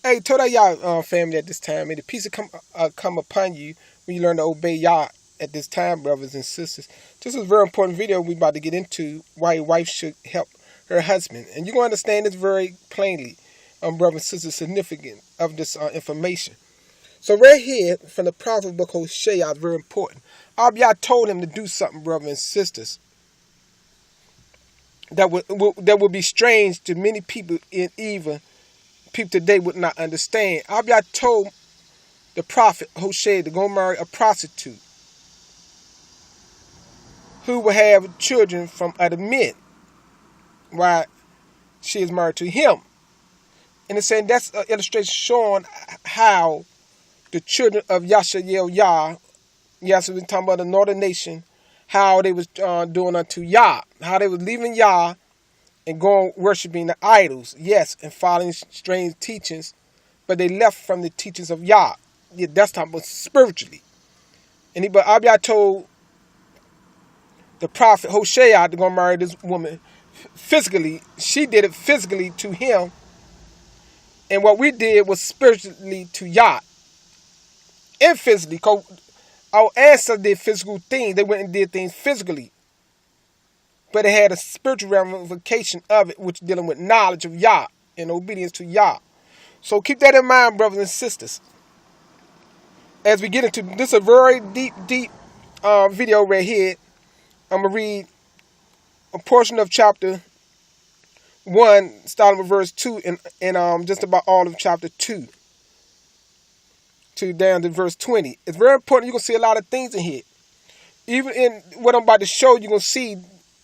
Hey, told y'all family at this time, may the peace come upon you when you learn to obey Yah at this time, brothers and sisters. This is a very important video we about to get into why a wife should help her husband. And you're going to understand this very plainly, brothers and sisters, significance of this information. So right here, from the prophet book Hosea, is very important. Yah told him to do something, brothers and sisters, that would be strange to many people, and even people today would not understand. Yah told the prophet Hosea to go marry a prostitute who will have children from other men while she is married to him. And it's saying that's an illustration showing how the children of Yasaryalyah, yes, we're talking about the northern nation, how they was doing unto Yah, how they was leaving Yah and going worshiping the idols, yes, and following strange teachings, but they left from the teachings of Yah. Yeah, that's talking about spiritually. But Abiyah told the prophet Hosea to go marry this woman physically. She did it physically to him, and what we did was spiritually to Yah. And physically, because our ancestors did physical things. They went and did things physically. But it had a spiritual ramification of it, which is dealing with knowledge of Yah and obedience to Yah. So keep that in mind, brothers and sisters. As we get into this, a very deep video right here. I'm going to read a portion of chapter 1, starting with verse 2, and just about all of chapter 2 down to verse 20. It's very important. You're going to see a lot of things in here. Even in what I'm about to show, you're going to see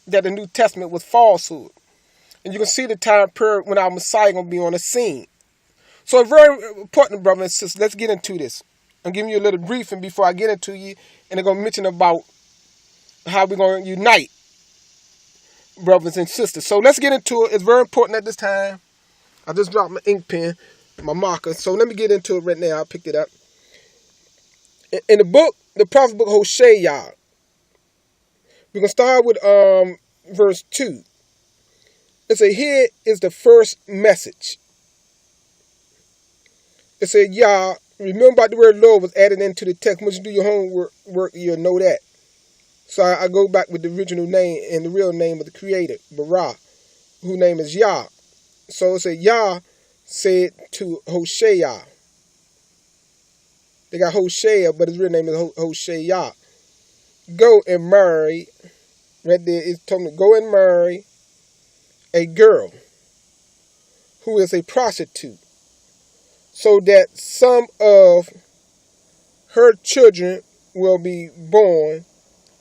that the New Testament was falsehood. And you can see the time period when our Messiah going to be on the scene. So it's very important, brothers and sisters. Let's get into this. I'm giving you a little briefing before I get into you. And I'm going to mention about how we're going to unite, brothers and sisters. So let's get into it. It's very important at this time. I just dropped my ink pen, my marker. So let me get into it right now. I picked it up. In the book, the prophet book Hosea, we're going to start with verse 2. It says, here is the first message. It said, Yah, remember the word Lord was added into the text. Once you do your homework, you'll know that. So I go back with the original name and the real name of the creator, Barah, whose name is Yah. So it said, Yah said to Hosea. They got Hosea, but his real name is Hosea. Go and marry, right there, it's told me, go and marry a girl who is a prostitute, so that some of her children will be born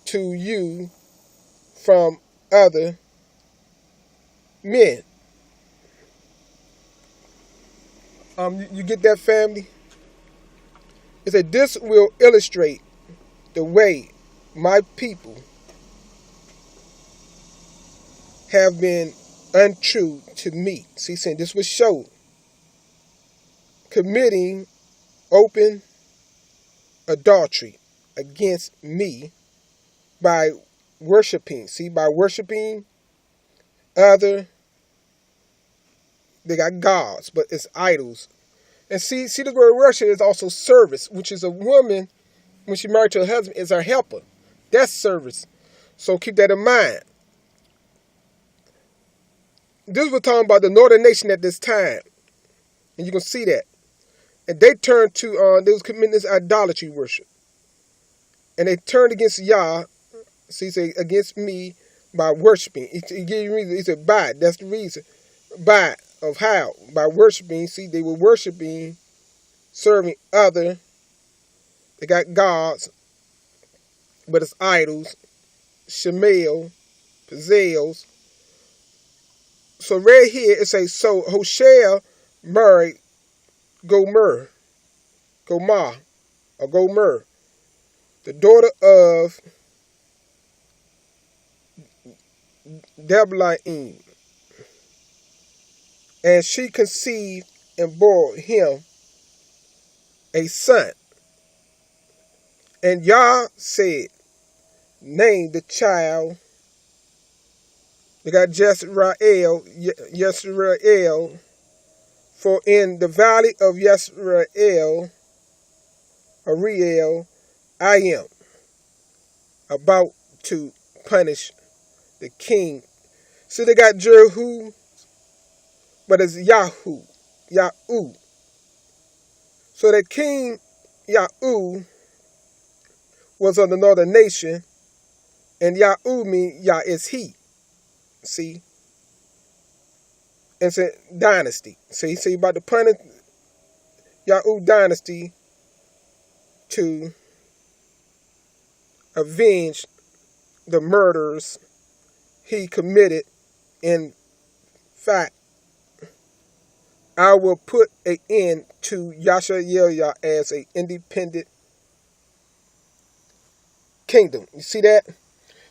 to you from other men. You get that, family? It said, this will illustrate the way my people have been untrue to me. See, saying this will show committing open adultery against me by worshiping. See, by worshiping other, they got gods, but it's idols. And see the word worship is also service, which is a woman, when she married to her husband, is her helper. That's service. So keep that in mind. This was talking about the northern nation at this time. And you can see that. And they turned to, they was committing this idolatry worship. And they turned against Yah, see, he said, against me by worshiping. He gave you a reason. He said, by. That's the reason. By. Of how? By worshiping. See, they were worshiping, serving other. They got gods, but it's idols. Shemel, Pazels. So right here it says, so Hosea married Gomer, the daughter of Deblaim. And she conceived and bore him a son. And Yah said, name the child. They got Yasaryalyah For in the valley of Yasaryalyah, Ariel, I am about to punish the king. See, they got Jehu, but it's Yahu. Yahu. So that King Yahu was of the northern nation, and Yahu means Yah is he. See? And it's a dynasty. So he said about to punish Yahu dynasty to avenge the murders he committed. In fact, I will put an end to Yasaryalyah as an independent kingdom. You see that?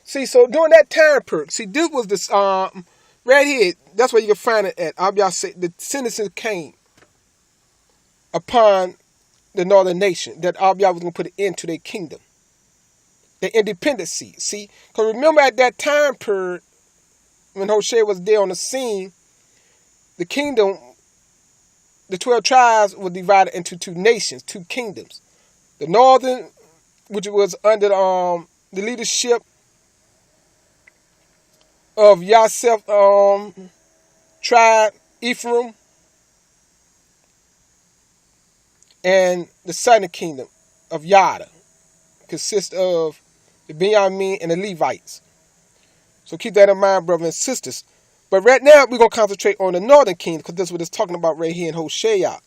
See, so during that time period, see, this was this right here. That's where you can find it at. Y'all say the sentences came upon the northern nation that y'all was gonna put an end to their kingdom, their independency. See, because remember at that time period when Hoshea was there on the scene, the kingdom, the 12 tribes were divided into two nations, two kingdoms. The northern, which was under the leadership of Yosef tribe, Ephraim, and the southern kingdom of Yada consists of the Benjamin and the Levites. So keep that in mind, brothers and sisters. But right now, we're going to concentrate on the northern kingdom because that's what it's talking about right here in Hoshea.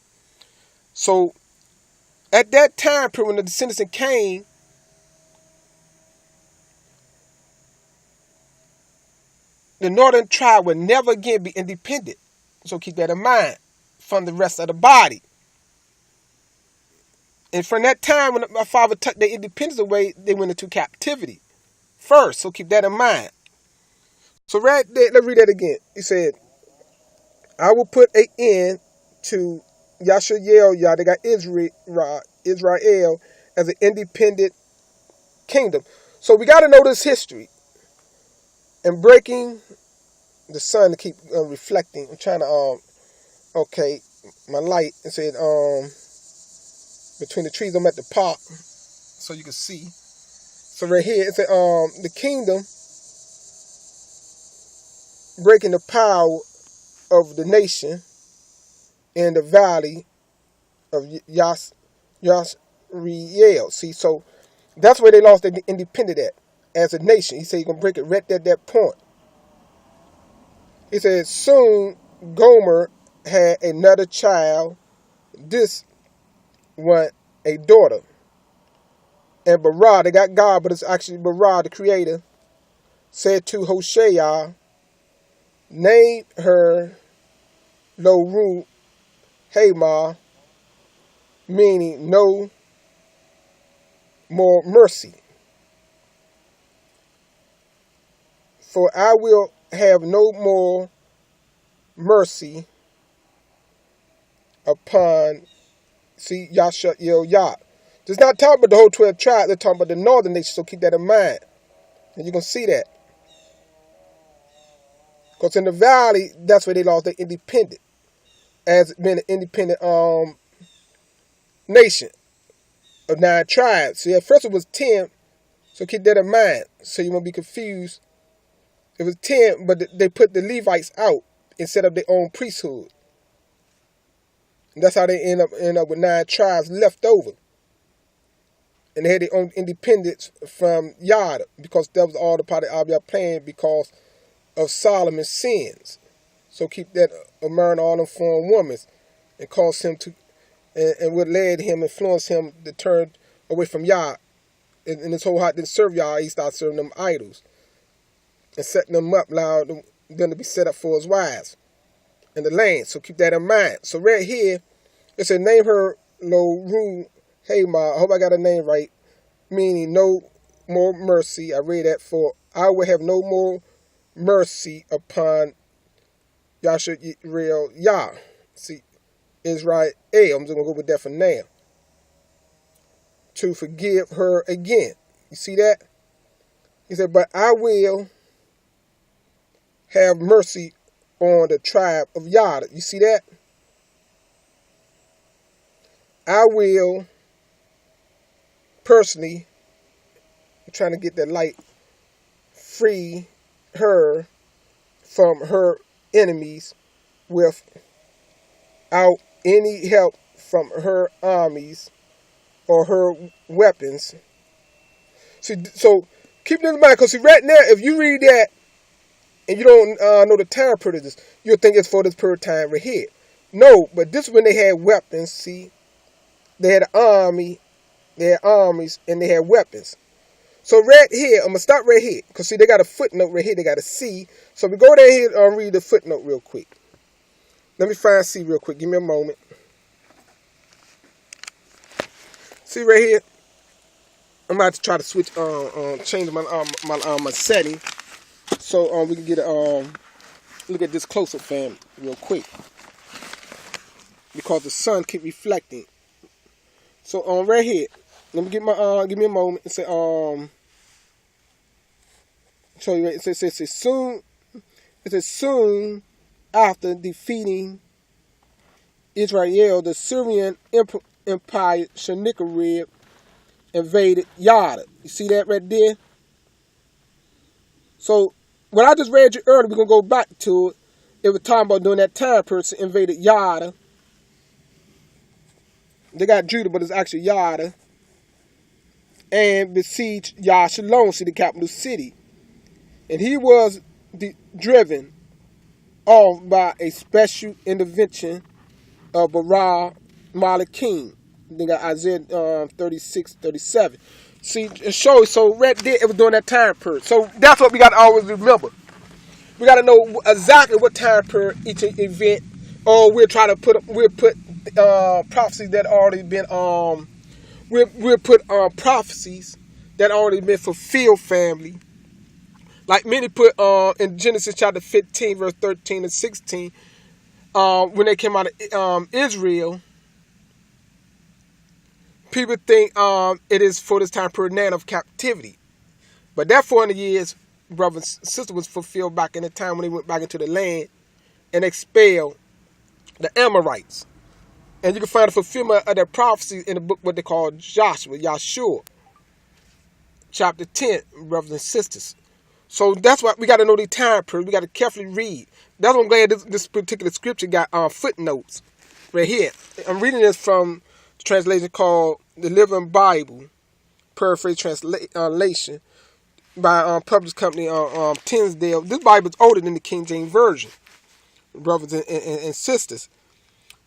So at that time period when the descendants came, the northern tribe would never again be independent. So keep that in mind from the rest of the body. And from that time when my father took their independence away, they went into captivity first. So keep that in mind. So right there, let's read that again. He said, I will put an end to Yasaryalyah, they got Israel as an independent kingdom. So we got to know this history. And breaking the sun to keep reflecting. I'm trying to, okay, my light. It said, between the trees, I'm at the park, so you can see. So right here, it said, the kingdom breaking the power of the nation in the valley of Yasaryalyah. See, so that's where they lost their independence at, as a nation. He said he's going to break it right at that point. He said, soon Gomer had another child, this one a daughter. And Barah, they got God, but it's actually Barah, the creator, said to Hoshea, name her Lo Hamah, meaning no more mercy. For I will have no more mercy upon, see, Yasaryalyah. It's not talking about the whole 12 tribes, they're talking about the northern nation, so keep that in mind. And you're going to see that. Because in the valley, that's where they lost their independence, as being an independent nation of 9 tribes. See, at first it was 10, so keep that in mind, so you won't be confused. It was 10, but they put the Levites out and set up their own priesthood. And that's how they end up with 9 tribes left over. And they had their own independence from Yada, because that was all the part of Abiyah playing because of Solomon's sins. So keep that marrying all them foreign women and caused him to, and what led him, influenced him to turn away from Yah. And his whole heart didn't serve Yah, he started serving them idols. And setting them up, allowed them to be set up for his wives in the land. So keep that in mind. So right here, it said, name her Lo Hamah. I hope I got her name right. Meaning no more mercy. I read that, for I will have no more mercy upon Yasaryalyah. See, Israel. I'm just going to go with that for now. To forgive her again. You see that? He said, but I will have mercy on the tribe of Yada. You see that? I will personally, I'm trying to get that light, free her from her enemies without any help from her armies or her weapons. See, so keep that in mind, because right now, if you read that and you don't know the time period of this, you'll think it's for this period of time right here. No, but this is when they had weapons. See, they had an army, they had armies, and they had weapons. So right here, I'm gonna stop right here, because see, they got a footnote right here. They got a C. So we go down here and read the footnote real quick. Let me find C real quick. Give me a moment. See right here. I'm about to try to switch change my setting, so we can get a look at this closer, fam, real quick, because the sun keep reflecting. So right here, let me get my give me a moment and say show you right. It says soon. It says soon after defeating Israel, the Syrian Empire Sennacherib invaded Yada. You see that right there? So what I just read you earlier, we're gonna go back to it. It was talking about during that time person invaded Yada. They got Judah, but it's actually Yada. And besieged Yasaryalyah, see, the capital city. And he was driven off by a special intervention of Bara Malakim. They got Isaiah 36, 37. See, it shows, so right there, it was during that time period. So that's what we got to always remember. We got to know exactly what time period each event, or we'll put prophecies that already been, we'll put prophecies that already been fulfilled, family. Like many put in Genesis chapter 15, verse 13 and 16, when they came out of Israel, people think it is for this time period now of captivity. But that 400 years, brothers and sisters, was fulfilled back in the time when they went back into the land and expelled the Amorites. And you can find the fulfillment of that prophecy in the book, what they call Yahshua, chapter 10, brothers and sisters. So that's why we got to know the time period. We got to carefully read. That's why I'm glad this particular scripture got footnotes right here. I'm reading this from the translation called the Living Bible, paraphrase translation, by published company Tinsdale. This Bible is older than the King James Version, brothers and sisters.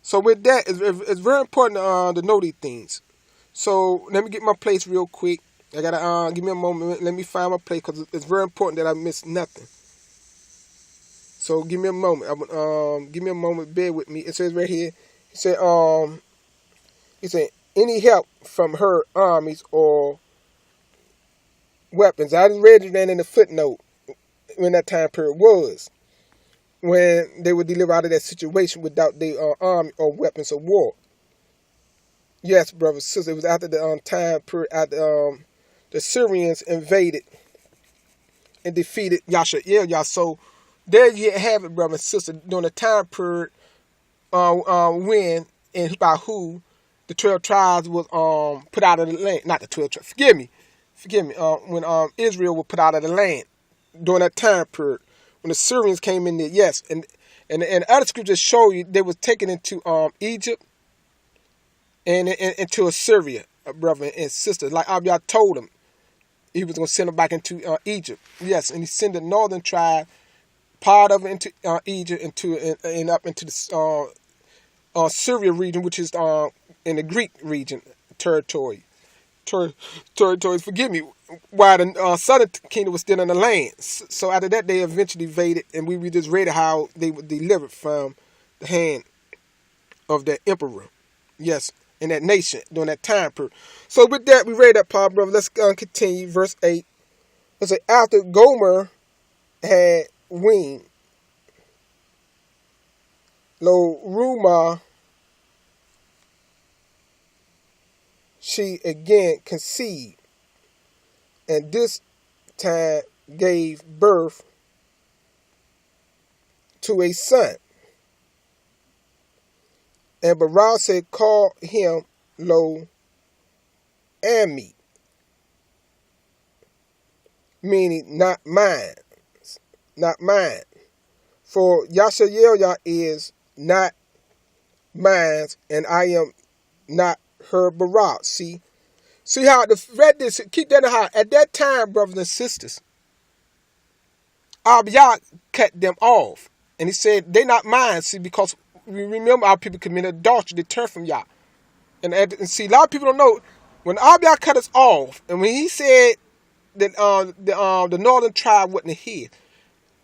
So with that, it's very important to know these things. So let me get my place real quick. I gotta give me a moment. Let me find my place, because it's very important that I miss nothing. So give me a moment. Give me a moment. Bear with me. It says right here. It said any help from her armies or weapons. I just read it then in the footnote when that time period was, when they were delivered out of that situation without their army or weapons of war. Yes, brothers and sisters, it was after the time period, after the Syrians invaded and defeated Yasaryalyah. So there you have it, brothers and sisters, during the time period when and by who the 12 tribes was put out of the land. Not the 12 tribes. Forgive me. When Israel was put out of the land during that time period, when the Syrians came in there. Yes, and other scriptures show you they was taken into Egypt and into Assyria, brother and sister. Like Abiyah told them, he was going to send them back into Egypt. Yes, and he sent the northern tribe, part of it into Egypt, and up into the Syria region, which is in the Greek region, territories. Forgive me. While the southern kingdom was still in the land. So after that, they eventually invaded, and we just read how they were delivered from the hand of that emperor. Yes, in that nation during that time period. So with that, we read that part, brother. Let's continue. Verse 8. It says, after Gomer had weaned, Lo Ruma, she again conceived, and this time gave birth to a son. And Barak said, call him lo ami, meaning not mine, not mine. For Yasaryalyah is not mine, and I am not her Barak. See how the read this. Keep that in mind. At that time, brothers and sisters, Abiyah cut them off, and he said they not mine. See, because we remember our people committed adultery, they turned from Yah, and see a lot of people don't know when Abiyah cut us off, and when he said that the northern tribe wasn't his,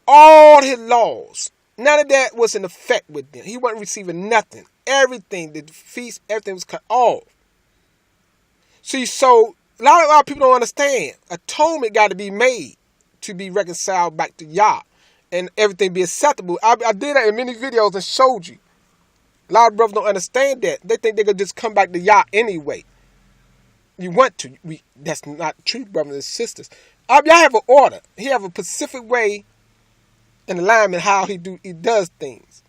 all his laws, none of that was in effect with them. He wasn't receiving nothing. Everything, the feast, everything was cut off. See, so a lot of people don't understand. Atonement got to be made to be reconciled back to Yah, and everything be acceptable. I did that in many videos and showed you. A lot of brothers don't understand that. They think they could just come back to Yah anyway. You want to. That's not true, brothers and sisters. Yah have an order. He have a specific way and alignment how he does things,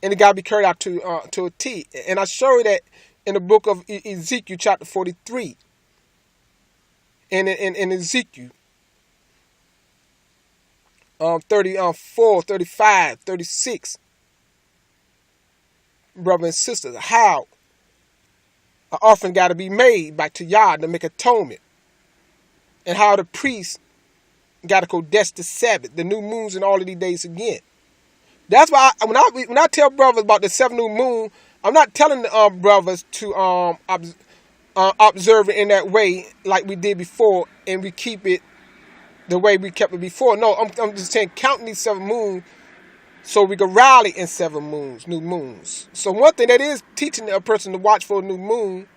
and it got to be carried out to a T. And I show you that in the book of Ezekiel, chapter 43, and in Ezekiel 34, 35, 36, brothers and sisters, how an offering got to be made back to Yah to make atonement, and how the priest got to kodesh the Sabbath, the new moons, and all of these days again. That's why when I tell brothers about the 7th new moon, I'm not telling brothers to observe it in that way like we did before, and we keep it the way we kept it before. No, I'm just saying counting these 7 moons so we can rally in 7 moons, new moons. So one thing that is teaching a person to watch for a new moon,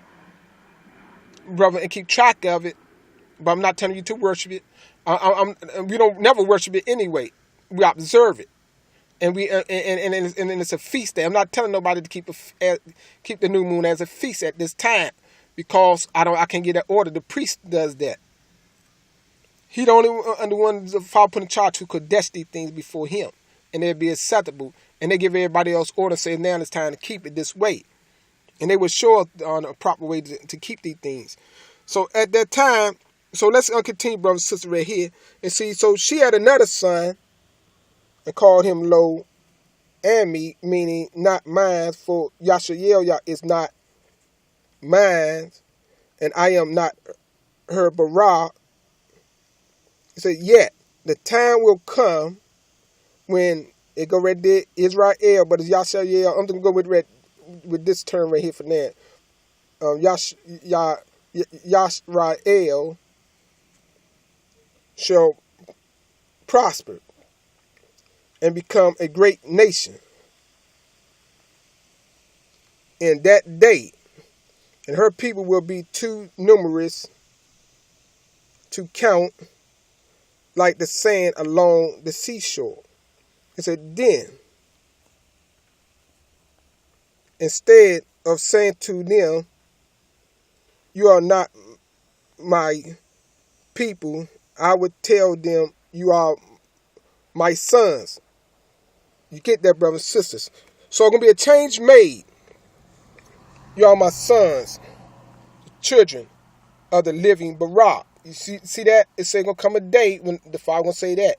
brother, and keep track of it. But I'm not telling you to worship it. We don't never worship it anyway. We observe it, and it's a feast day. I'm not telling nobody to keep the new moon as a feast at this time, because I can't get that order. The priest does that. He the only one the Father put in charge who could kodesh these things before him, and they'd be acceptable. And they give everybody else order, say now it's time to keep it this way, and they were sure on a proper way to keep these things. So at that time. So let's continue, brother and sister, right here. And see, so she had another son and called him Lo Ami, meaning not mine, for Yasaryalyah is not mine, and I am not her Barak. He said, yet the time will come when it go right there, Israel, but it's Yasaryalyah. I'm going to go with this term right here for now. Yasaryalyah shall prosper and become a great nation in that day, and her people will be too numerous to count, like the sand along the seashore. It said, then, instead of saying to them, you are not my people, I would tell them, you are my sons. You get that, brothers and sisters? So it's going to be a change made. You are my sons, children of the living Barak. You see that? It's going to come a day when the Father going to say that.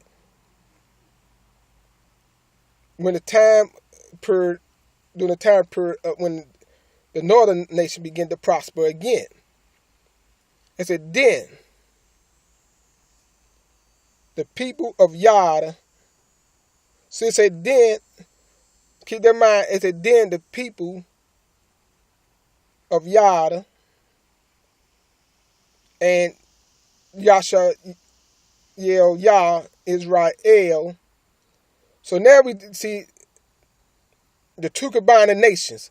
When the time period, when the northern nation begin to prosper again. It said, then the people of Yada. So it said, then, keep that in mind, it said, then the people of Yada and Yasaryalyah, Israel. So now we see the two combining nations.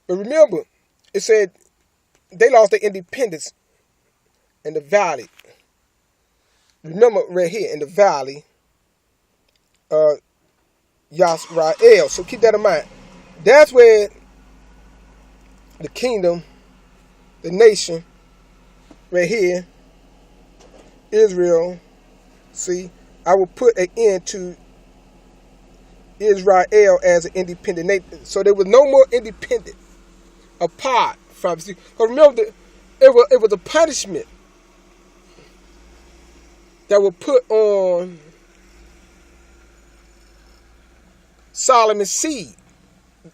But remember, it said they lost their independence in the valley. Remember right here in the valley of Yasaryalyah. So keep that in mind. That's where the kingdom, the nation, right here, Israel, see, I will put an end to Israel as an independent nation. So there was no more independent apart from. See, because remember, it was a punishment that was put on Solomon's seed.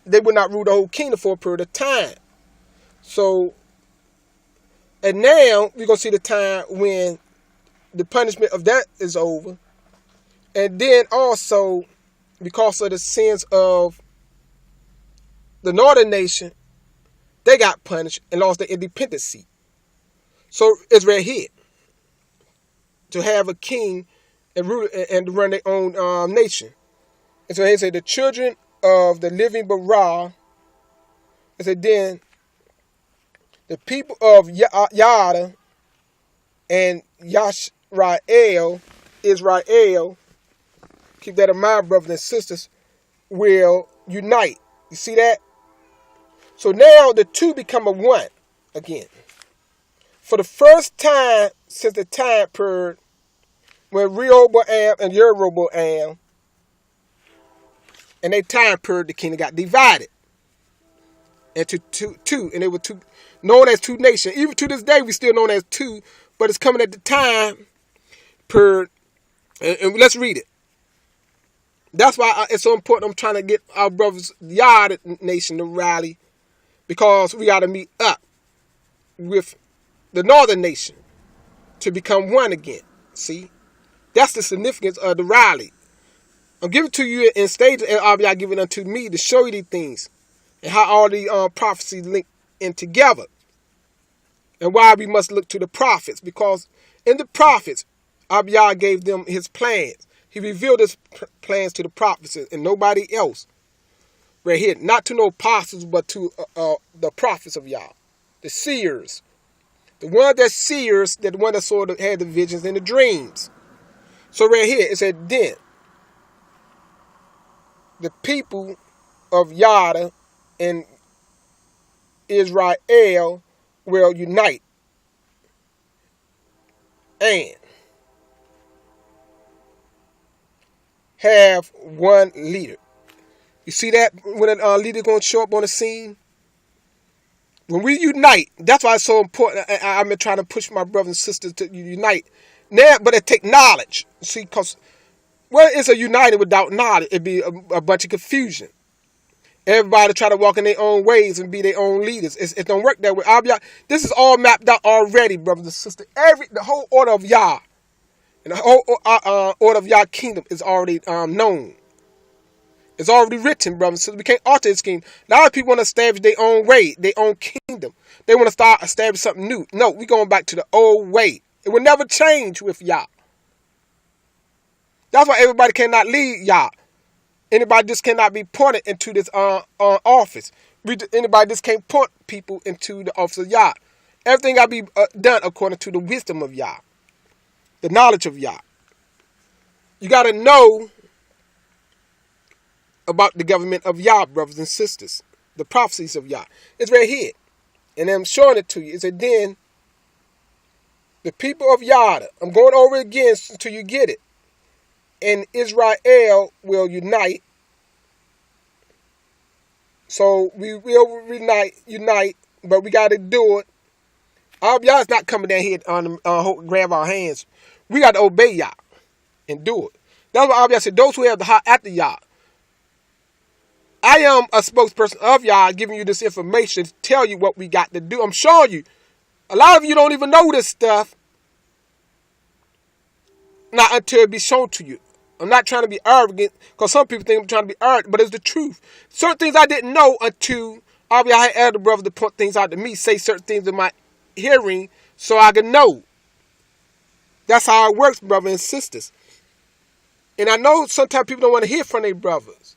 They would not rule the whole kingdom for a period of time. So, and now we're going to see the time when the punishment of that is over. And then also, because of the sins of the northern nation, they got punished and lost their independency. So Israel hid to have a king and rule and run their own nation. And so he said, the children of the living Barah, and said, then the people of Yada and Yasaryalyah, Israel, keep that in mind, brothers and sisters, will unite. You see that? So now the two become a one again. For the first time since the time period when Rehoboam and Jeroboam and their time period, the kingdom got divided into two, and they were two, known as two nations. Even to this day, we still known as two, but it's coming at the time period. And let's read it. That's why it's so important. I'm trying to get our brothers, Yard nation, to rally, because we got to meet up with the northern nation to become one again. See, that's the significance of the rally. I'm giving it to you in stages, and I'll be giving it unto me to show you these things and how all the prophecies link in together, and why we must look to the prophets, because in the prophets, Abiyah gave them his plans. He revealed his plans to the prophets and nobody else. Right here, not to no apostles, but to the prophets of Yah, the seers. The one that seers, that the one that sort of had the visions and the dreams. So right here, it said, then the people of Yada and Israel will unite and have one leader. You see that when a leader going to show up on the scene? When we unite, that's why it's so important. I've been trying to push my brothers and sisters to unite. Now, but it take knowledge. See, because well, it's a united without knowledge. It'd be a bunch of confusion. Everybody try to walk in their own ways and be their own leaders. It don't work that way. This is all mapped out already, brothers and sisters. The whole order of Yah and the whole order of Yah kingdom is already known. It's already written, brothers and sisters. We can't alter this scheme. A lot of people want to establish their own way, their own kingdom. They want to start establish something new. No, we're going back to the old way. It will never change with Yah. That's why everybody cannot lead Yah. Anybody just cannot be appointed into this office. Anybody just can't point people into the office of Yah. Everything got to be done according to the wisdom of Yah, the knowledge of Yah. You got to know about the government of Yah, brothers and sisters, the prophecies of Yah. It's right here, and I'm showing it to you. It said, then the people of Yada, I'm going over it again until you get it, and Israel will unite. So we will unite, but we got to do it. Yah is not coming down here on grab our hands. We got to obey Yah and do it. That's why Yah said, those who have the heart after Yah. I am a spokesperson of Yah, giving you this information to tell you what we got to do. I'm showing you. A lot of you don't even know this stuff. Not until it be shown to you. I'm not trying to be arrogant, because some people think I'm trying to be arrogant, but it's the truth. Certain things I didn't know until I had elder brothers to point things out to me, say certain things in my hearing so I can know. That's how it works, brothers and sisters. And I know sometimes people don't want to hear from their brothers,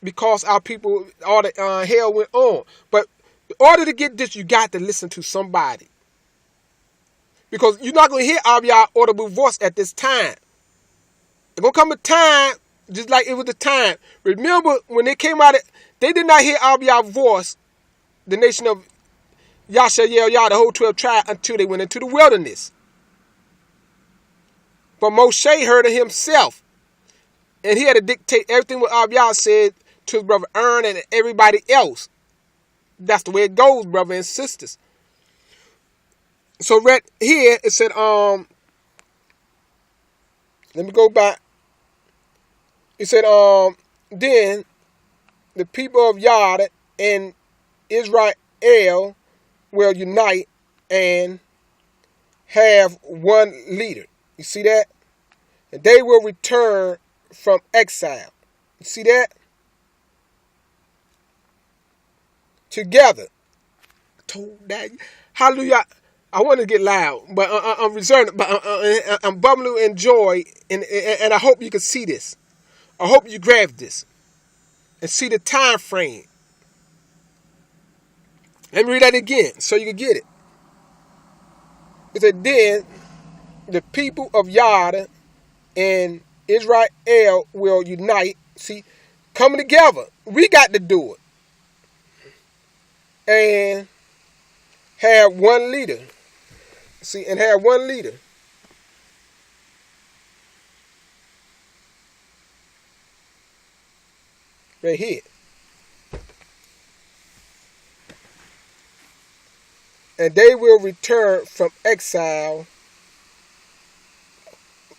because our people, all the hell went on. But in order to get this, you got to listen to somebody. Because you're not going to hear Abiyah's audible voice at this time. There's going to come a time, just like it was the time. Remember, when they came out, they did not hear Abiyah's voice, the nation of Yasaryalyah, the whole 12 tribes, until they went into the wilderness. But Moshe heard it himself. And he had to dictate everything what Abiyah said to his brother Aaron and everybody else. That's the way it goes, brothers and sisters. So right here it said, let me go back. It said, then the people of Yad and Israel will unite and have one leader. You see that? And they will return from exile. You see that? Together. Told that. Hallelujah. I want to get loud, but I'm reserved. But I'm bubbling with joy, and I hope you can see this. I hope you grab this and see the time frame. Let me read that again so you can get it. It said, then the people of Yad and Israel will unite. See, coming together. We got to do it. And have one leader. See, and have one leader. Right here. And they will return from exile.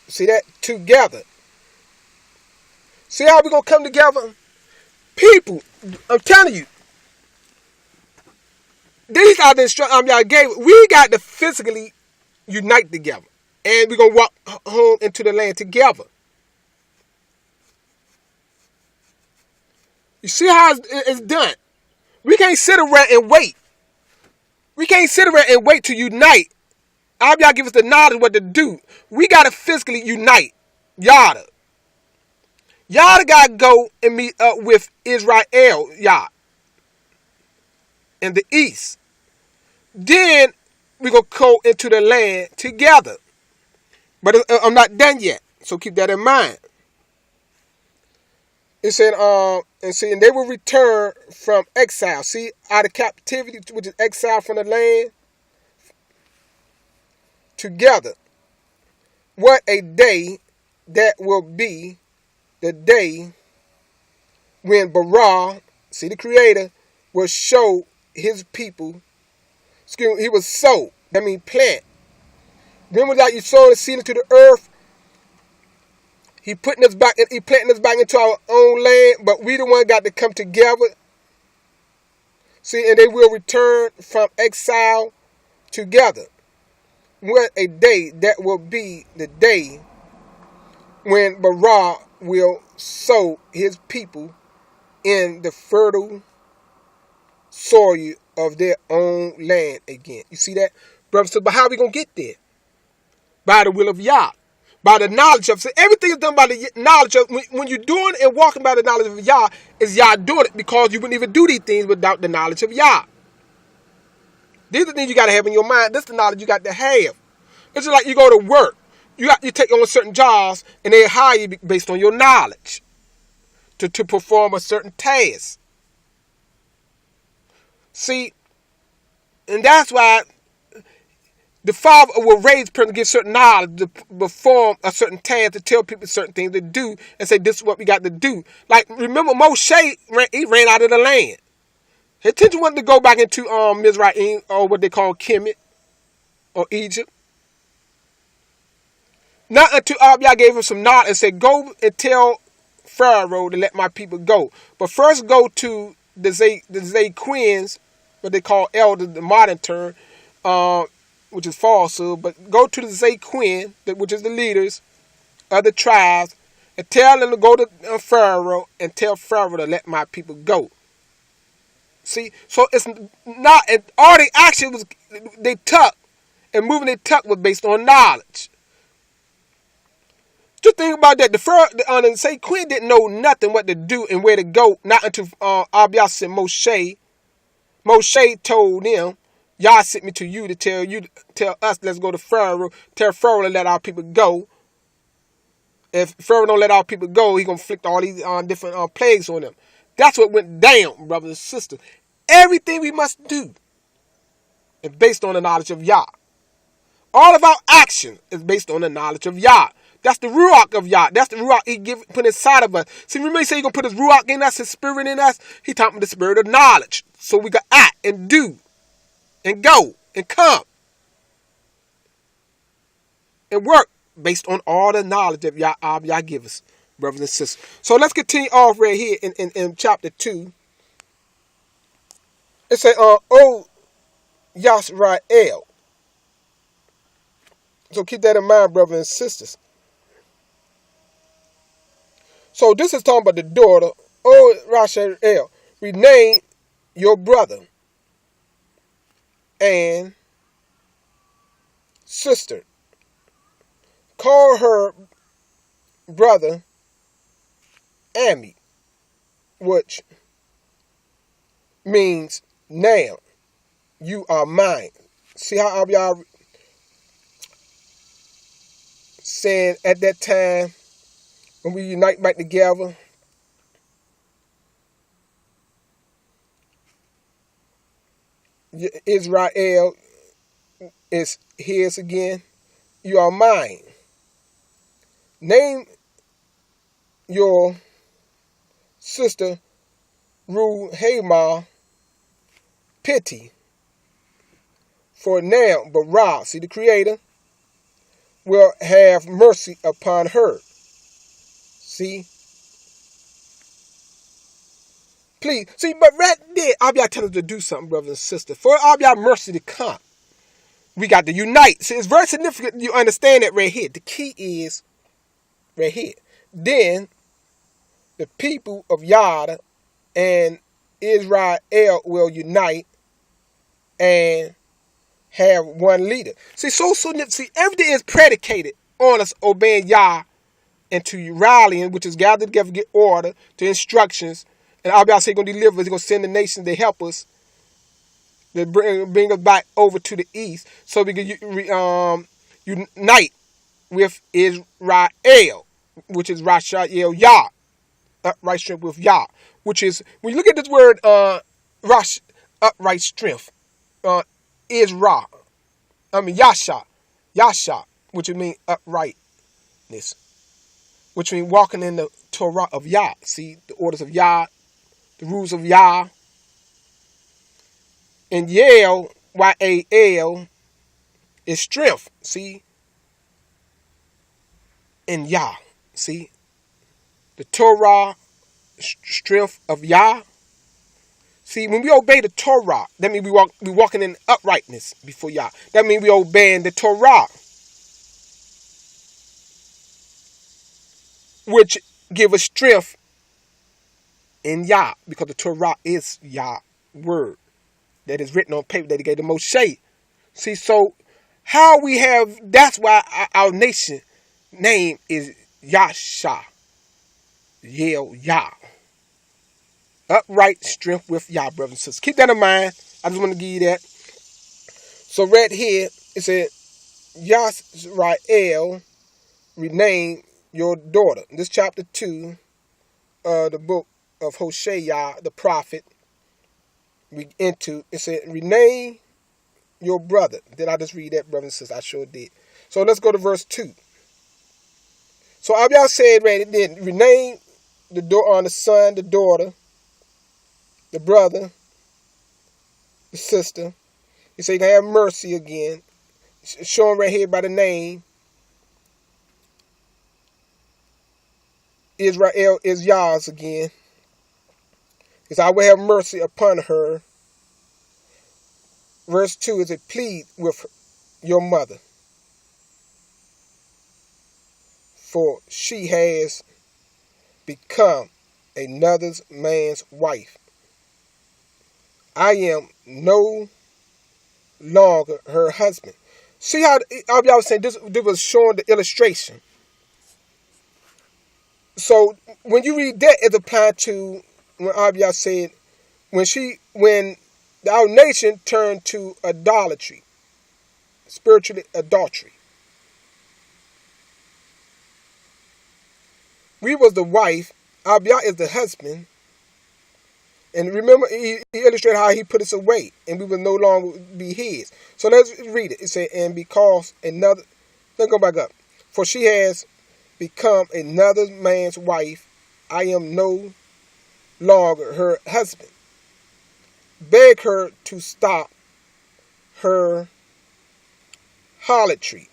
See that? Together. See how we're going to come together? People, I'm telling you. These are the instructions y'all gave. We got to physically unite together. And we're going to walk home into the land together. You see how it's done? We can't sit around and wait. We can't sit around and wait to unite. All y'all give us the knowledge of what to do. We got to physically unite. Yada. Yada got to go and meet up with Israel. Yada. In the east. Then we're going to go into the land together. But I'm not done yet. So keep that in mind. It said, and they will return from exile. See, out of captivity, which is exile from the land, together. What a day that will be, the day when Bara, see the Creator, will show his people. Excuse me, he was sow. That means plant. Remember that you sow the seed into the earth. He putting us back. He planting us back into our own land. But we the one got to come together. See, and they will return from exile together. What a day that will be, the day when Bara will sow his people in the fertile soil of their own land again. You see that? Brothers, but how are we going to get there? By the will of Yah. By the knowledge of, so everything is done by the knowledge of, when you're doing and walking by the knowledge of Yah, is Yah doing it, because you wouldn't even do these things without the knowledge of Yah. These are the things you got to have in your mind. This is the knowledge you got to have. It's just like you go to work. You take on certain jobs, and they hire you based on your knowledge to perform a certain task. See, and that's why the Father will raise a person to give certain knowledge, to perform a certain task, to tell people certain things to do, and say, this is what we got to do. Like, remember, Moshe, he ran out of the land. His intention wasn't to go back into Mizraim, or what they call Kemet, or Egypt. Not until Abiyah gave him some knowledge and said, go and tell Pharaoh to let my people go. But first go to the Zaquins, what they call elders, the modern term, which is falsehood, but go to the Zaquin, which is the leaders of the tribes, and tell them to go to Pharaoh and tell Pharaoh to let my people go. See, so it's not, and all the action was, they took, and moving they took was based on knowledge. Just think about that. The Zaquin didn't know nothing what to do and where to go, not until Abiyah sent Moshe. Moshe told them, Yah sent me to you to tell us, let's go to Pharaoh. Tell Pharaoh to let our people go. If Pharaoh don't let our people go, he's going to inflict all these different plagues on them. That's what went down, brothers and sisters. Everything we must do is based on the knowledge of Yah. All of our action is based on the knowledge of Yah. That's the ruach of Yah. That's the ruach he put inside of us. See, remember he said he's going to put his ruach in us, his spirit in us. He talking about the spirit of knowledge. So we can act and do and go and come and work based on all the knowledge that Yah give us, brothers and sisters. So let's continue off right here in chapter 2. It says, O Yasaryalyah. So keep that in mind, brothers and sisters. So this is talking about the daughter, O Yasaryalyah, rename your brother and sister. Call her brother Ami, which means now you are mine. See how y'all saying at that time when we unite back together? Israel is his again. You are mine. Name your sister Ruhamah pity. For now, but Ra, see the Creator, will have mercy upon her. See? Please. See, but right there, I'll be telling us to do something, brothers and sisters. For I'll be mercy to come. We got to unite. See, it's very significant you understand that right here. The key is right here. Then the people of Yada and Israel will unite and have one leader. See, see, everything is predicated on us obeying Yah and to rallying, which is gather together, get order, to instructions. And I'll be going to deliver us. He's going to send the nations to help us, to bring us back over to the east, so we can unite with Israel, which is Yasaryalyah, upright strength with Yah, which is, when you look at this word, upright strength, Yasha, which would mean uprightness, which means walking in the Torah of Yah. See, the orders of Yah, the rules of Yah. And Yal, Y-A-L, is strength. See? And Yah. See? The Torah, strength of Yah. See, when we obey the Torah, that means we walking in uprightness before Yah. That means we obeying the Torah, which give us strength in Yah, because the Torah is Yah word that is written on paper that he gave to Moshe. See, so how we have, that's why our nation name is Yasha, Yah. Upright strength with Yah, brothers and sisters. Keep that in mind. I just want to give you that. So right here, it said, Yasaryalyah, rename your daughter. This chapter 2, the book of Hosea, the prophet, we into, it said, rename your brother. Did I just read that, brothers and sisters? I sure did. So let's go to verse 2. So y'all said right then, rename the son, the daughter, the brother, the sister. He said you can have mercy again. Shown right here by the name. Israel is Yah's again. He said, I will have mercy upon her. Verse 2 is a plead with your mother, for she has become another man's wife. I am no longer her husband. See how I was saying this was showing the illustration. So when you read that, it's applied to when Abiyah said when our nation turned to idolatry, spiritually adultery. We was the wife, Abiyah is the husband. And remember, he illustrated how he put us away, and we will no longer be his. So let's read it. It said, and because another, let's go back up. For she has become another man's wife, I am no longer her husband. Beg her to stop her harlotry,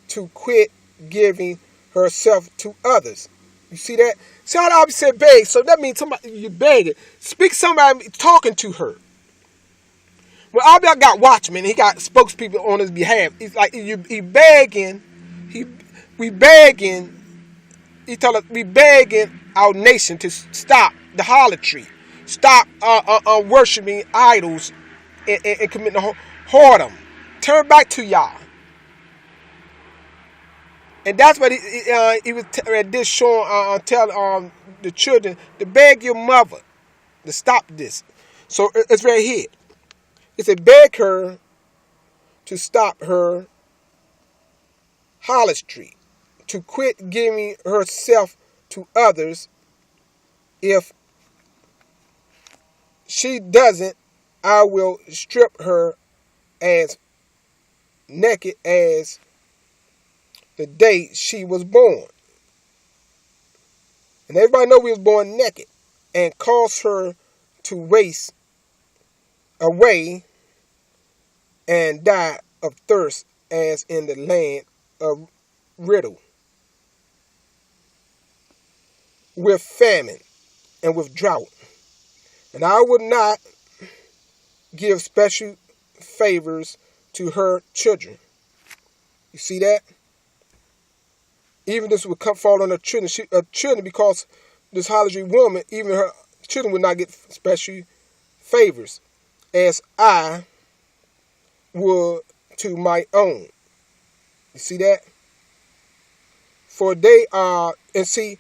to quit giving herself to others. You see that? See how the opposite said beg? So that means somebody you begging. Speak somebody talking to her. Well, Abel got watchmen. He got spokespeople on his behalf. He's like he begging. We begging. He told us we begging our nation to stop the harlotry, stop worshiping idols and committing whoredom. Turn back to Yah. And that's what he was at this showing, tell the children to beg your mother to stop this. So it's right here. It said, beg her to stop her harlotry, to quit giving herself to others. If she doesn't, I will strip her as naked as the day she was born. And everybody know we was born naked, and cause her to waste away and die of thirst as in the land of Riddle, with famine and with drought. And I would not give special favors to her children. You see that? Even this would fall on her children, because this harlotry woman, even her children would not get special favors, as I would to my own. You see that? For they are, and see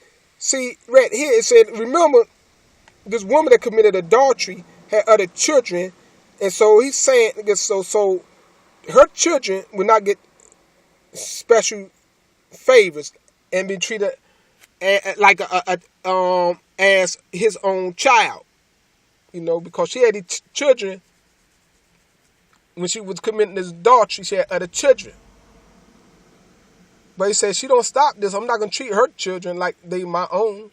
right here it said, remember, this woman that committed adultery had other children, and so he's saying, so her children would not get special favors and be treated like as his own child, because she had these children. When she was committing this adultery, she had other children. But he said, she don't stop this, I'm not going to treat her children like they my own.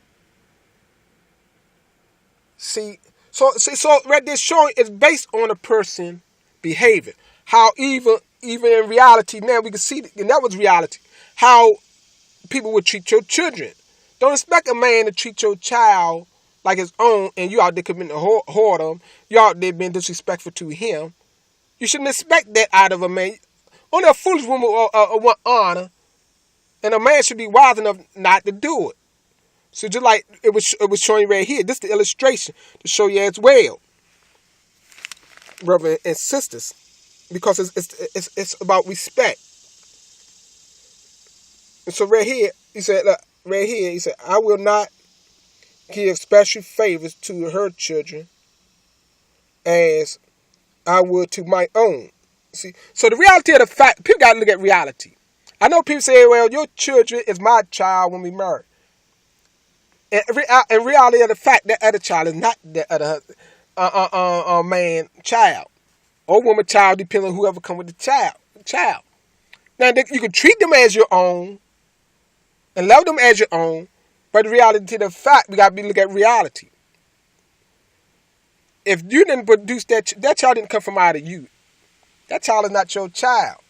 So right there showing it's based on a person behavior. How even in reality now we can see, and that was reality, how people would treat your children. Don't expect a man to treat your child like his own, and you out there committing a whoredom. You out there being disrespectful to him. You shouldn't expect that out of a man. Only a foolish woman want honor, and a man should be wise enough not to do it. So just like it was showing right here, this is the illustration to show you as well, brothers and sisters, because it's about respect. And so right here, he said, I will not give special favors to her children as I would to my own. See, so the reality of the fact, people got to look at reality. I know people say, well, your children is my child when we marry. And in reality of the fact, that other child is not that other man child or woman child, depending on whoever come with the child. Now, you can treat them as your own and love them as your own, but the reality of the fact, we got to look at reality. If you didn't produce that child didn't come from out of you. That child is not your child.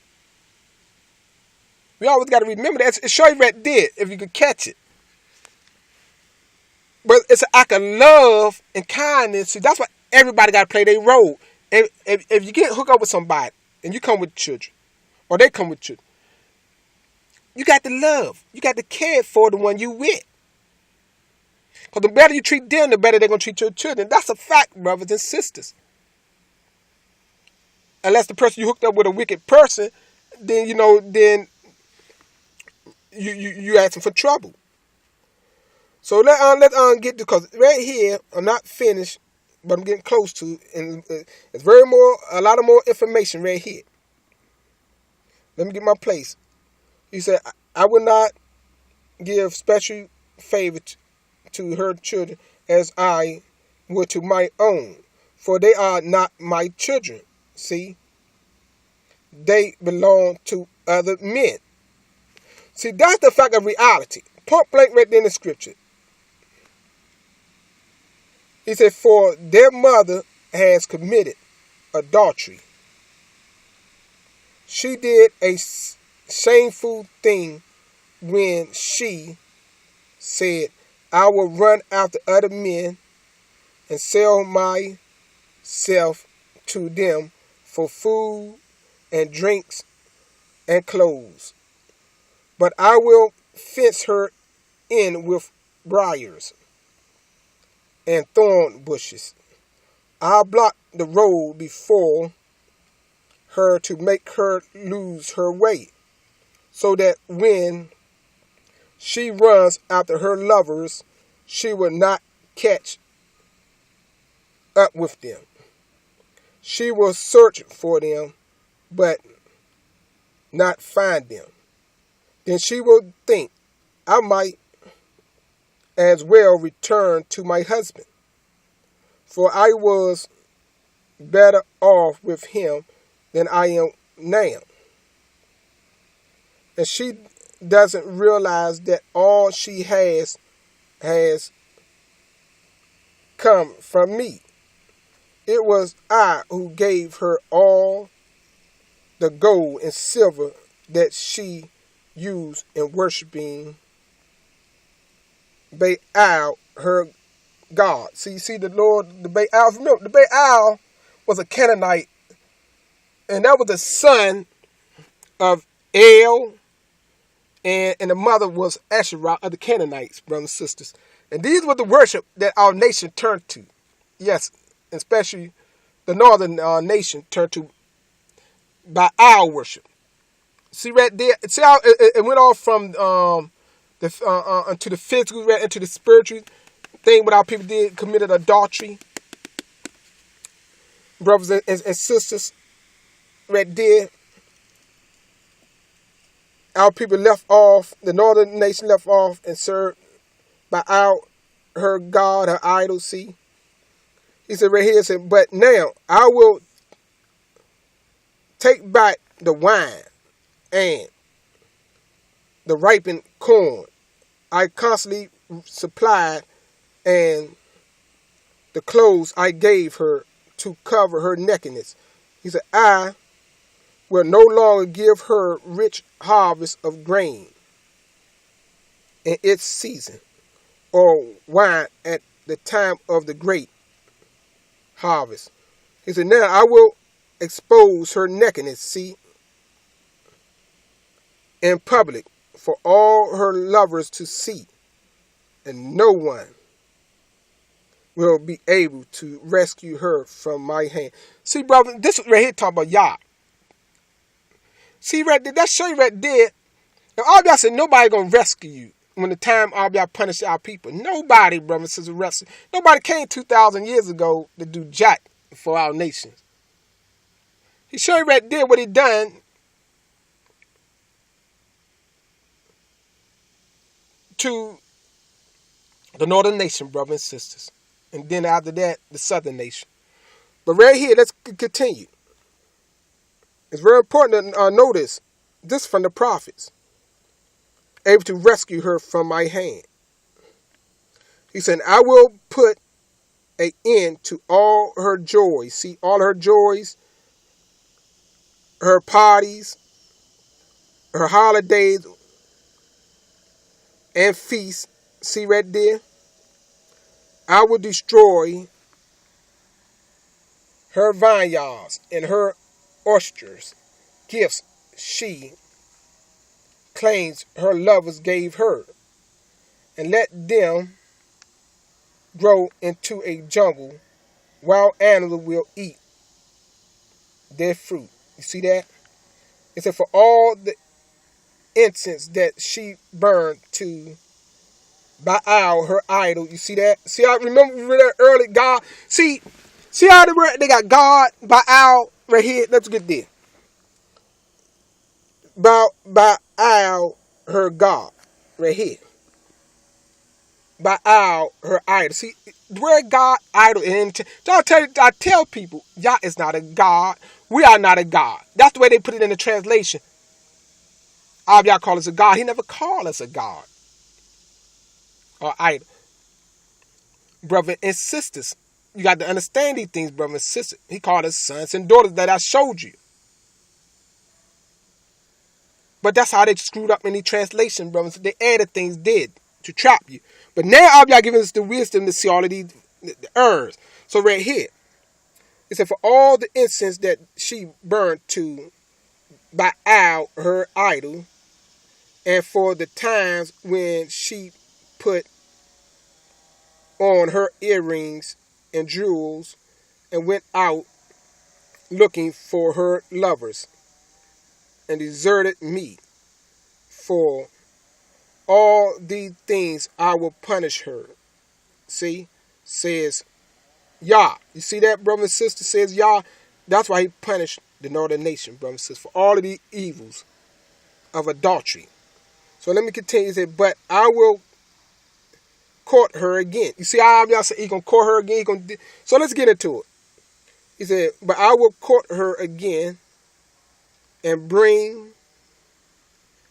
We always got to remember that. It's show you right there, if you could catch it. But it's an act of love and kindness. See, that's why everybody got to play their role. If you get hooked up with somebody and you come with children, or they come with children, you got to love. You got to care for the one you with. Because the better you treat them, the better they're going to treat your children. That's a fact, brothers and sisters. Unless the person you hooked up with a wicked person, then you asking for trouble. So let's get to, because right here I'm not finished, but I'm getting close to, and it's a lot of more information right here. Let me get my place. He said, I will not give special favor to her children as I would to my own, for they are not my children. See, they belong to other men. See, that's the fact of reality. Point blank right there in the scripture. He said, for their mother has committed adultery. She did a shameful thing when she said, I will run after other men and sell myself to them for food and drinks and clothes. But I will fence her in with briars and thorn bushes. I'll block the road before her to make her lose her way, so that when she runs after her lovers, she will not catch up with them. She will search for them, but not find them. Then she will think, I might as well return to my husband, for I was better off with him than I am now. And she doesn't realize that all she has come from me. It was I who gave her all the gold and silver that she used in worshiping Baal, her God. See, the Lord, the Baal. Remember, the Baal was a Canaanite, and that was the son of El, and the mother was Asherah of the Canaanites, brothers and sisters. And these were the worship that our nation turned to. Yes, especially the northern nation turned to Baal worship. See right there. See how it went off from into the physical, right into the spiritual thing. What our people did, committed adultery, brothers and sisters. Right there, our people left off. The northern nation left off and served Baal, her god, her idol. See, he said right here. He said, but now I will take back the wine and the ripened corn I constantly supplied, and the clothes I gave her to cover her nakedness. He said, I will no longer give her rich harvest of grain in its season, or wine at the time of the great harvest. He said, now I will expose her nakedness, see, in public for all her lovers to see, and no one will be able to rescue her from my hand. See, brother, this right here talking about Yah. See, right there, that show you right there. Now, all y'all said nobody gonna rescue you when the time all y'all punish our people. Nobody, brother, says rescue. Nobody came 2,000 years ago to do jack for our nation. He showed you right there what he done to the northern nation, brothers and sisters. And then after that, the southern nation. But right here, let's continue. It's very important to notice this from the prophets, able to rescue her from my hand. He said, I will put an end to all her joys. See, all her joys, her parties, her holidays and feasts. See right there? I will destroy her vineyards and her orchards, gifts she claims her lovers gave her, and let them grow into a jungle. Wild animals will eat their fruit. You see that? It said, for all the incense that she burned to Baal, her idol. You see that? See, I remember that early God. See how they got God, Baal, right here. Let's get there. Baal, her God, right here. Baal, her idol. See, where God, idol, and I tell people, Yah is not a God. We are not a God. That's the way they put it in the translation. All y'all call us a God. He never called us a God. or idol. Brother and sisters, you got to understand these things, brother and sister. He called us sons and daughters that I showed you. But that's how they screwed up in the translation, brothers. They added things did to trap you. But now all y'all giving us the wisdom to see all of these the errors. So right here, it said, for all the incense that she burned to Baal, her idol, and for the times when she put on her earrings and jewels and went out looking for her lovers and deserted me. For all these things I will punish her. See, says Yah. You see that, brother and sister, says Yah. That's why he punished the northern nation, brother and sister, for all of the evils of adultery. So let me continue. He said, but I will court her again. You see how y'all say he gonna court her again? So let's get into it. He said, but I will court her again and bring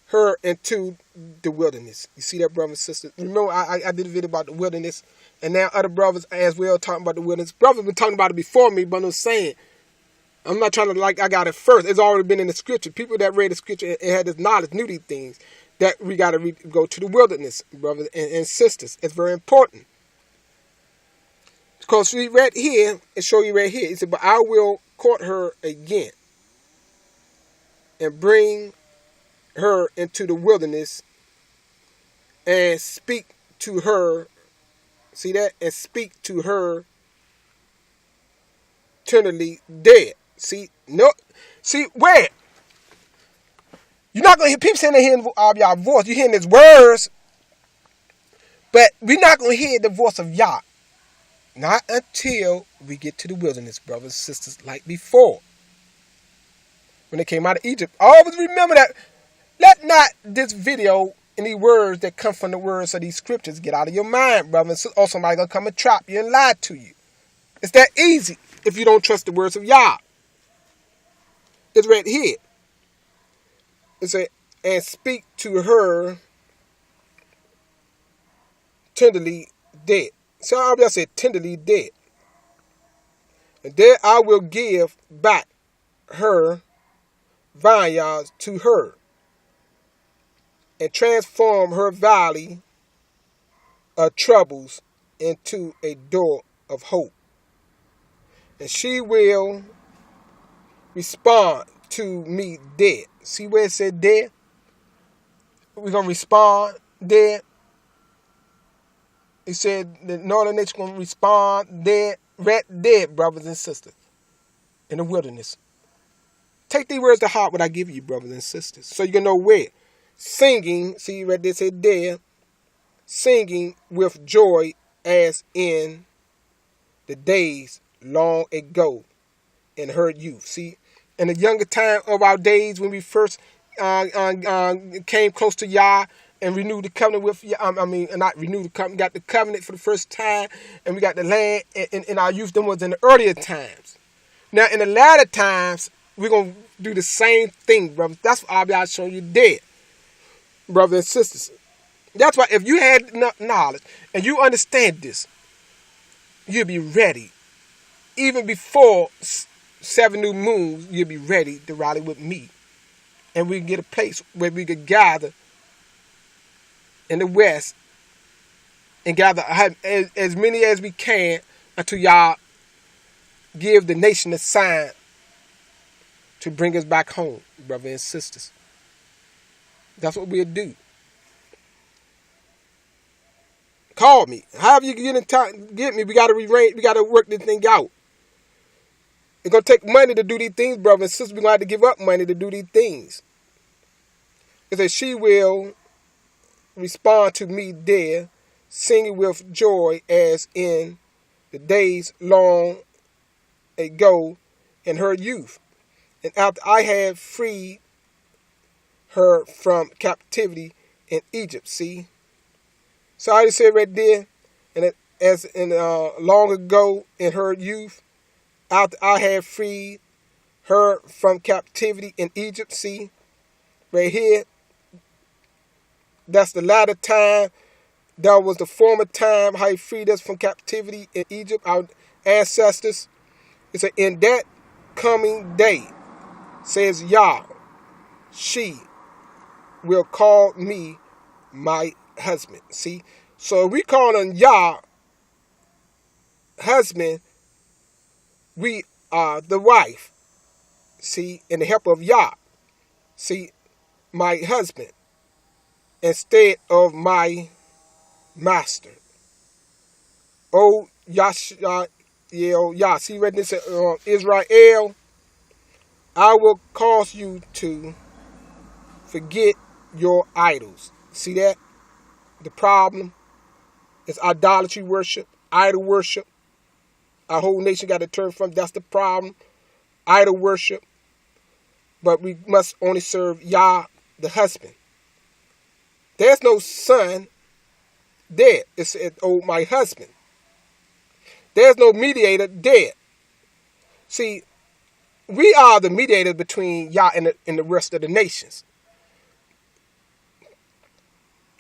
her into the wilderness. You see that, brother and sister? Remember, I did a video about the wilderness, and now other brothers as well talking about the wilderness. Brothers been talking about it before me, but I'm saying, I'm not trying to like I got it first. It's already been in the scripture. People that read the scripture and had this knowledge knew these things, that we got to go to the wilderness, brothers and sisters. It's very important. Because we read here, and show you right here, he said, but I will court her again and bring her into the wilderness and speak to her. See that? And speak to her tenderly dead. See? No. See, where? You're not going to hear people saying they hearing y'all voice. You're hearing his words. But we're not going to hear the voice of Yah. Not until we get to the wilderness, brothers and sisters, like before. When they came out of Egypt. Always remember that. Let not this video, any words that come from the words of these scriptures, get out of your mind, brothers. Or somebody going to come and trap you and lie to you. It's that easy if you don't trust the words of Yah. It's right here. It said, and speak to her tenderly dead. So I just said tenderly dead. And there I will give back her vineyards to her, and transform her valley of troubles into a door of hope. And she will respond to me dead. See where it said dead? We're going to respond dead. He said the northern nation going to respond dead, dead, brothers and sisters, in the wilderness. Take these words to heart what I give you, brothers and sisters, so you can know where. Singing, see right there said dead, singing with joy as in the days long ago in her youth. See, in the younger time of our days when we first came close to Yah and renewed the covenant with Yah, not renewed the covenant, got the covenant for the first time, and we got the land in our youth. Them was in the earlier times. Now in the latter times, we're going to do the same thing, brothers. That's what I'll showing you dead, brothers and sisters. That's why if you had enough knowledge and you understand this, you'll be ready. Even before 7 new moons, you'll be ready to rally with me. And we can get a place where we could gather in the West and gather as many as we can until y'all give the nation a sign to bring us back home, brothers and sisters. That's what we'll do. Call me. However you get me, we gotta work this thing out. It's gonna take money to do these things, brothers and sisters. We're gonna have to give up money to do these things. It says she will respond to me there, singing with joy as in the days long ago in her youth. And after I had freed her from captivity in Egypt. See? So I just said right there, and as in long ago in her youth, after I had freed her from captivity in Egypt. See? Right here. That's the latter time That was the former time how he freed us from captivity in Egypt, our ancestors. It said, in that coming day, says Yah, she will call me my husband. See? So if we call on Yah husband, we are the wife. See? And the help of Yah. See? My husband. Instead of my master. Oh, Yasaryalyah. See, right this, Israel, I will cause you to forget your idols. See that? The problem is idolatry worship, idol worship. Our whole nation got to turn from. That's the problem. Idol worship. But we must only serve Yah, the husband. There's no son dead. It said, oh, my husband. There's no mediator dead. See, we are the mediators between Yah and the rest of the nations.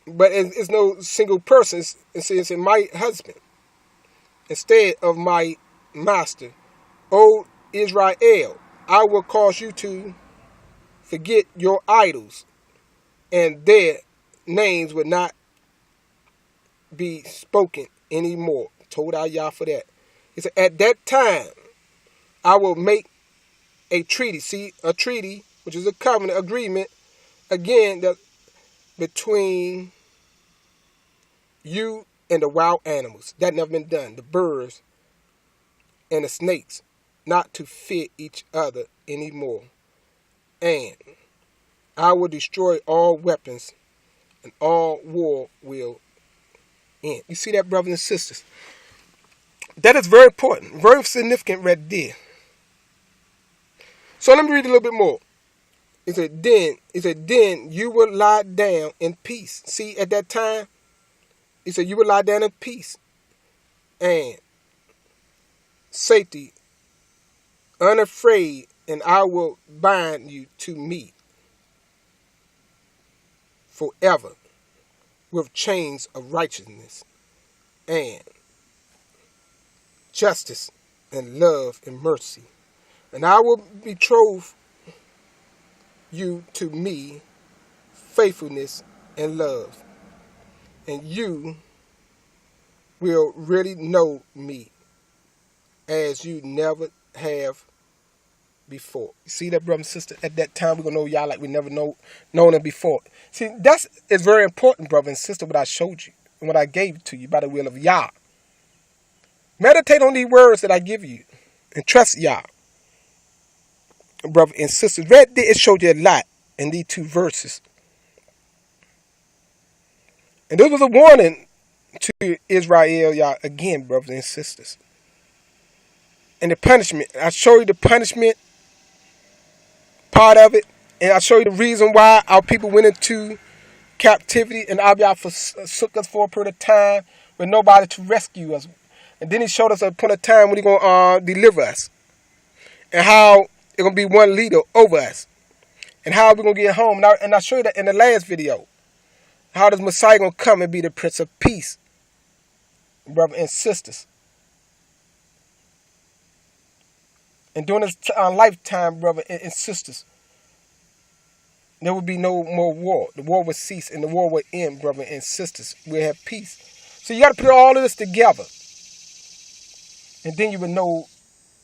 But it's no single person. It's my husband instead of my master. O Israel, I will cause you to forget your idols, and their names will not be spoken anymore. Told our Yah for that. He said, at that time, I will make a treaty. See, a treaty, which is a covenant agreement, again, that between you and the wild animals. That never been done. The birds and the snakes, not to fear each other anymore. And I will destroy all weapons, and all war will end. You see that, brothers and sisters? That is very important, very significant right there. So let me read a little bit more. It said, then you will lie down in peace. See, at that time, he said, you will lie down in peace and safety, unafraid, and I will bind you to me forever with chains of righteousness and justice and love and mercy. And I will betroth you to me, faithfulness and love. And you will really know me as you never have before. You see that, brother and sister? At that time, we're going to know Yah like we never known him before. See, that's is very important, brother and sister, what I showed you and what I gave to you by the will of Yah. Meditate on these words that I give you and trust Yah. Brother and sisters, right there, it showed you a lot in these two verses. And this was a warning to Israel, again, brothers and sisters. And the punishment. I show you the punishment part of it. And I show you the reason why our people went into captivity. And Abiyah forsook us for a period of time with nobody to rescue us. And then he showed us a point of time when he's going to deliver us. And how it's going to be one leader over us. And how we're going to get home. And I showed you that in the last video. How does Messiah going to come and be the Prince of Peace, brothers and sisters? And during this lifetime, brothers and sisters, there will be no more war. The war will cease and the war will end, brothers and sisters. We'll have peace. So you got to put all of this together. And then you will know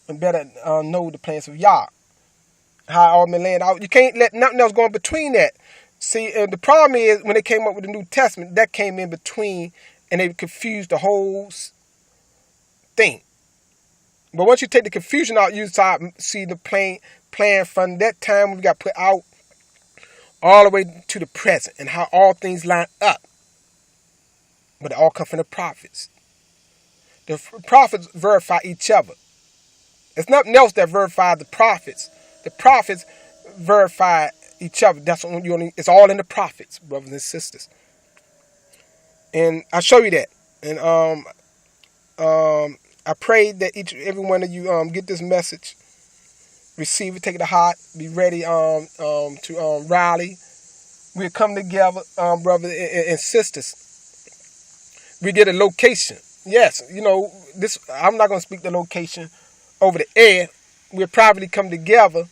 and better know the plans of Yah. How all men land out. You can't let nothing else go in between that. See, the problem is when they came up with the New Testament, that came in between and they confused the whole thing. But once you take the confusion out, you start see the plan from that time when we got put out all the way to the present and how all things line up. But it all come from the prophets. The prophets verify each other. There's nothing else that verifies the prophets. The prophets verify each other. That's what it's all in the prophets, brothers and sisters. And I show you that. And I pray that every one of you get this message, receive it, take it to heart, be ready to rally. We'll come together, brothers and sisters, We get a location. Yes, this. I'm not going to speak the location over the air. We'll probably come together.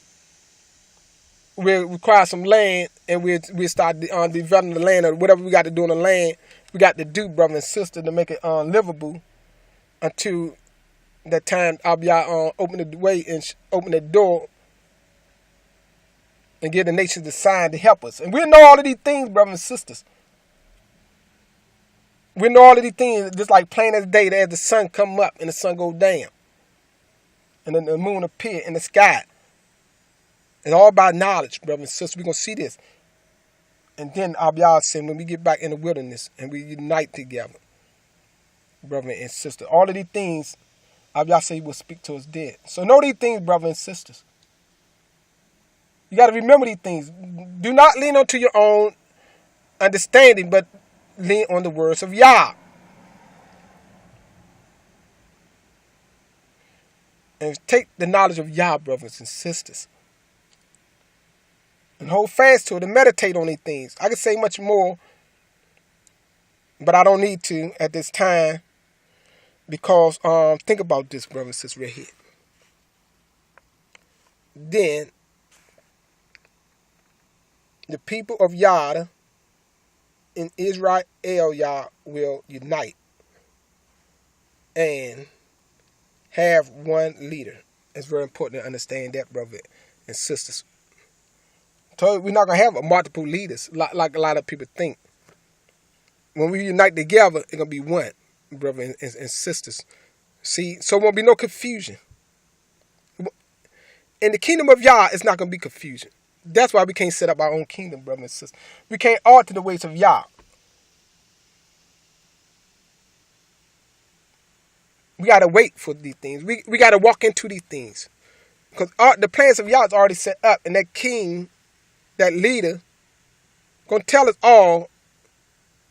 We'll require some land, and we'll start developing the land, or whatever we got to do on the land. We got to do, brother and sister, to make it livable until that time. I'll be out open the way and open the door and give the nations the sign to help us. And we know all of these things, brothers and sisters. We know all of these things just like plain as day as the sun come up and the sun go down. And then the moon appear in the sky. It's all about knowledge, brothers and sisters. We're going to see this. And then Abiyah said, when we get back in the wilderness and we unite together, brother and sister, all of these things, Abiyah said he will speak to us dead. So know these things, brothers and sisters. You got to remember these things. Do not lean onto your own understanding, but lean on the words of Yah. And take the knowledge of Yah, brothers and sisters. And hold fast to it and meditate on these things. I could say much more, but I don't need to at this time. Because think about this, brothers and sisters, right here. Then the people of Yah in Yasaryalyah will unite and have one leader. It's very important to understand that, brothers and sisters. So we're not going to have multiple leaders like a lot of people think. When we unite together, it's going to be one, brothers and sisters. See, so there won't be no confusion. In the kingdom of Yah, it's not going to be confusion. That's why we can't set up our own kingdom, brothers and sisters. We can't alter the ways of Yah. We got to wait for these things. We got to walk into these things. Because the plans of Yah is already set up. And that king, that leader, going to tell us all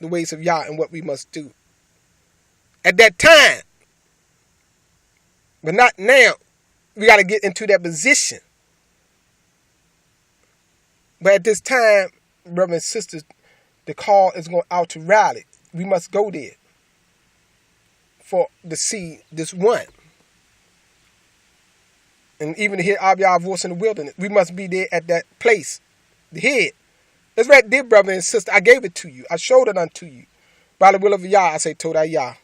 the ways of Yah and what we must do. At that time. But not now. We got to get into that position. But at this time, brothers and sisters, the call is going out to rally. We must go there for to see this one. And even to hear Abiyah's voice in the wilderness, we must be there at that place. The head. It's right there, brother and sister. I gave it to you. I showed it unto you. By the will of Yah, I say, Todah Yah.